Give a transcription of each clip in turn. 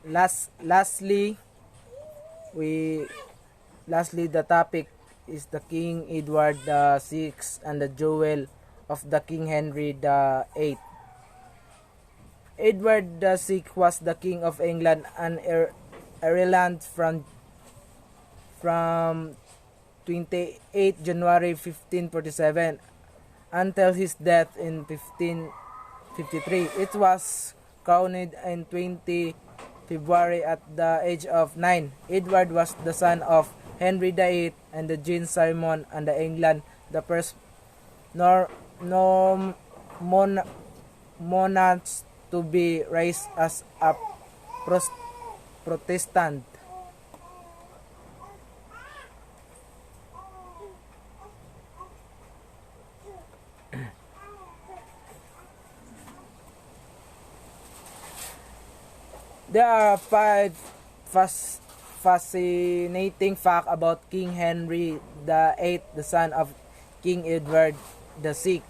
lastly, we lastly the topic is the King Edward the Sixth and the jewel of the King Henry the Eighth. Edward the Sixth was the King of England and Ireland from 28 January 1547 until his death in 1553. It was crowned in 20 February at the age of 9. Edward was the son of Henry VIII and the Jean Simon and the England, the first monarchs to be raised as a Protestant. There are five fascinating facts about King Henry VIII, the son of King Edward VI.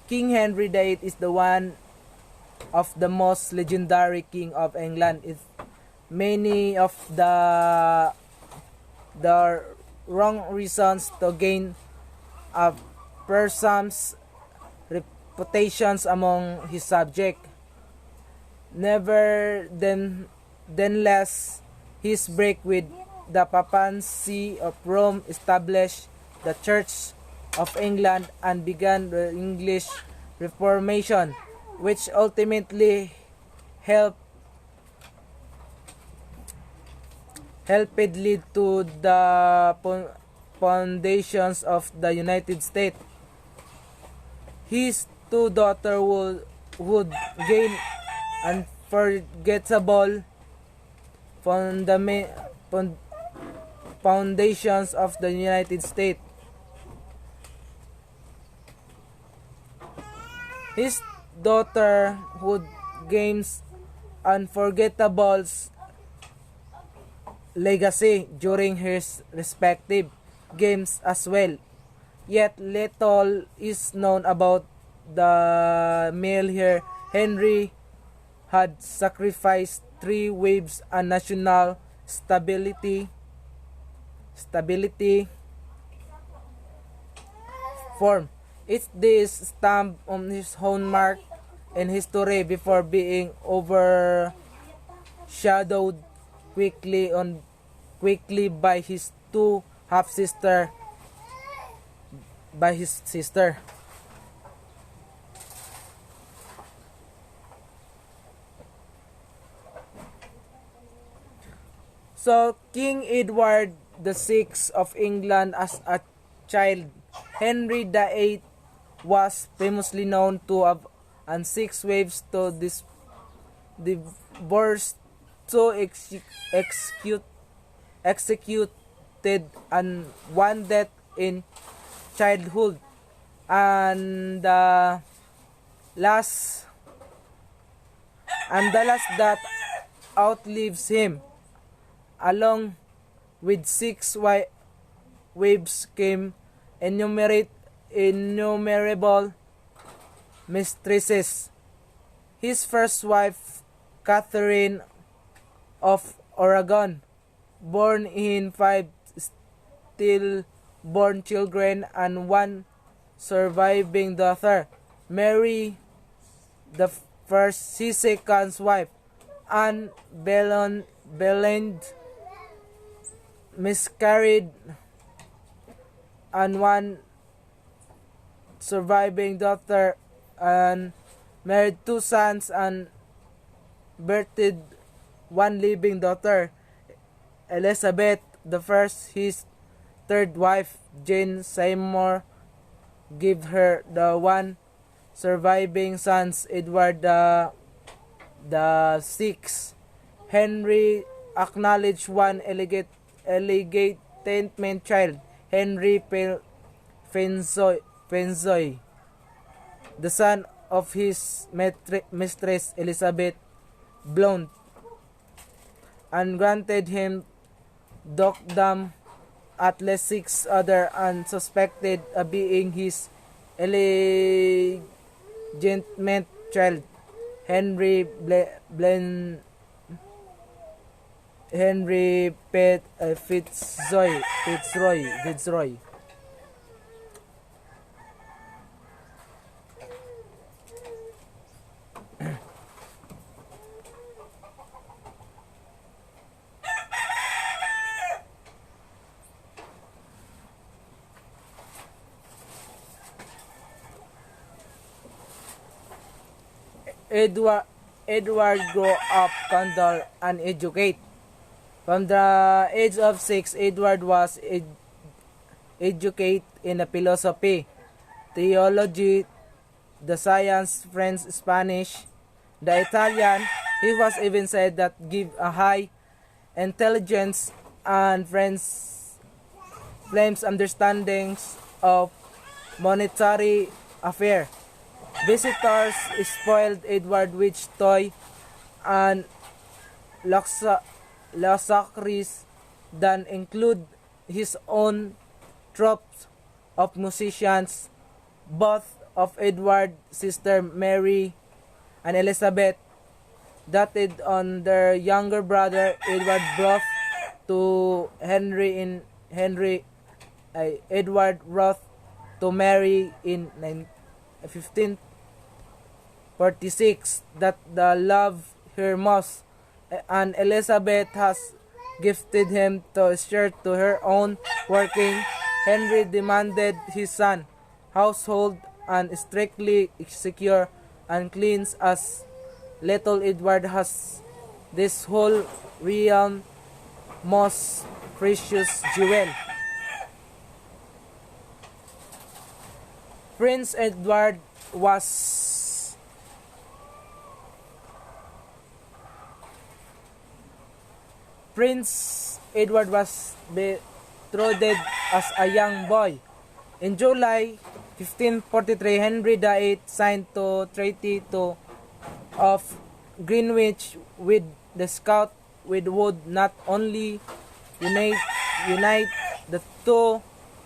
King Henry VIII is the one of the most legendary king of England. Many of the wrong reasons to gain a person's reputations among his subject. Nevertheless, his break with the papacy of Rome established the Church of England and began the English Reformation, which ultimately helped lead to the foundations of the United States. His two daughters would gain unforgettable foundations of the United States. His daughter would gain unforgettable legacy during his respective games as well. Yet little is known about the male here. Henry had sacrificed 3 waves and national stability form. It's this stamp on his own mark in history before being overshadowed quickly by his two half-sister by his sister. So King Edward VI of England as a child, Henry VIII was famously known to have and 6 wives to divorce to executed and 1 death in childhood, and the last that outlives him. Along with 6 wives came innumerable mistresses. His first wife, Catherine of Aragon, born in 5 stillborn children and 1 surviving daughter. Mary the first, his second wife, Anne Boleyn, miscarried and 1 surviving daughter, and married 2 sons and birthed 1 living daughter. Elizabeth the first, his third wife, Jane Seymour, gave her the 1 surviving sons, Edward the Sixth. Henry acknowledged 1 illegitimate child, Henry Penzoy, the son of his mistress Elizabeth Blount, and granted him dukedom. At least 6 other unsuspected being his illegitimate child. Henry Fitzroy. Edward Edward grew up Condor and educate. From the age of 6, Edward was educated in the philosophy, theology, the science, French, Spanish, the Italian. He was even said that give a high intelligence and flames understandings of monetary affair. Visitors spoiled Edward with toy and luxuries that include his own troops of musicians. Both of Edward's sister Mary and Elizabeth dated on their younger brother Edward brought to Edward wrote to Mary in 1546 that the love her most, and Elizabeth has gifted him to share to her own working. Henry demanded his son household and strictly secure and clean as little Edward has this whole realm most precious jewel. Prince Edward was betrothed as a young boy. In July 1543, Henry VIII signed the Treaty of Greenwich with the Scots, which would not only unite the two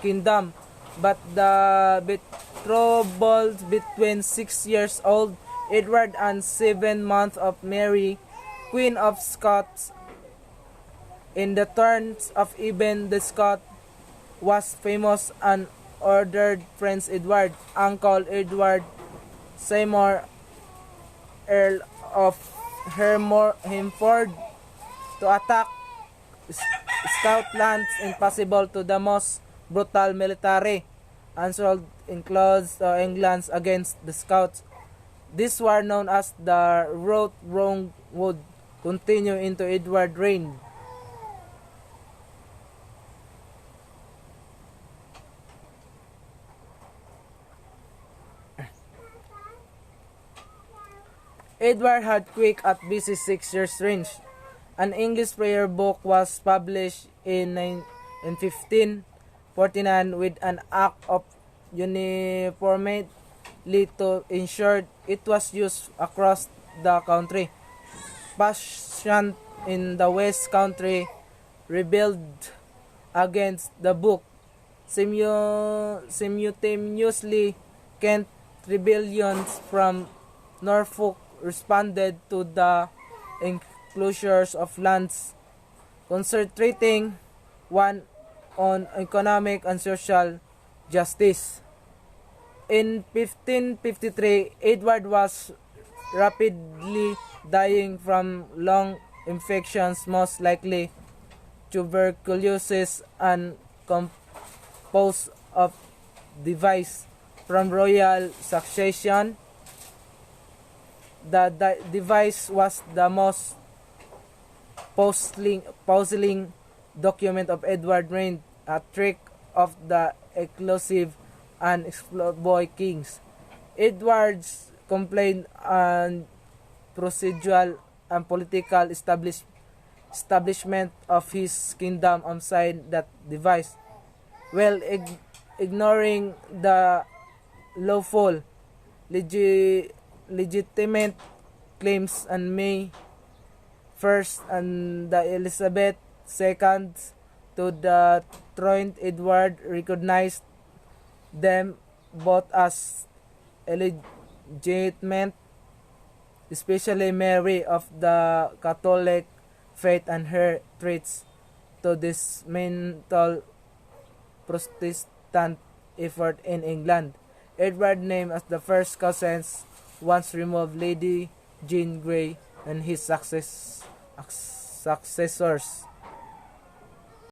kingdoms, but the betrothal between 6 years old Edward and 7 months of Mary, Queen of Scots. In the terms of even the Scot was famous and ordered Prince Edward, Uncle Edward Seymour, Earl of Hertford, to attack Scotland, impossible to the most brutal military assault includes England against the Scots. This war, known as the Road Wrong, would continue into Edward's reign. Edward had quick at busy 6 years range. An English prayer book was published in 1549 with an act of uniformity to ensure it was used across the country. Passion in the West Country rebelled against the book. Simultaneously, Kent rebellions from Norfolk responded to the enclosures of lands, concentrating one on economic and social justice. In 1553, Edward was rapidly dying from lung infections, most likely tuberculosis, and composed of device from royal succession. The device was the most puzzling document of Edward's reign, a trick of the exclusive and exploit kings. Edward's complaint and procedural and political establishment of his kingdom alongside that device, while ignoring the lawful legitimate claims and May 1st and the Elizabeth II to the throne. Edward recognized them both as illegitimate especially Mary of the Catholic faith and her threats to dismantle Protestant effort in England. Edward, named as the first cousins, once removed Lady Jane Grey and his successors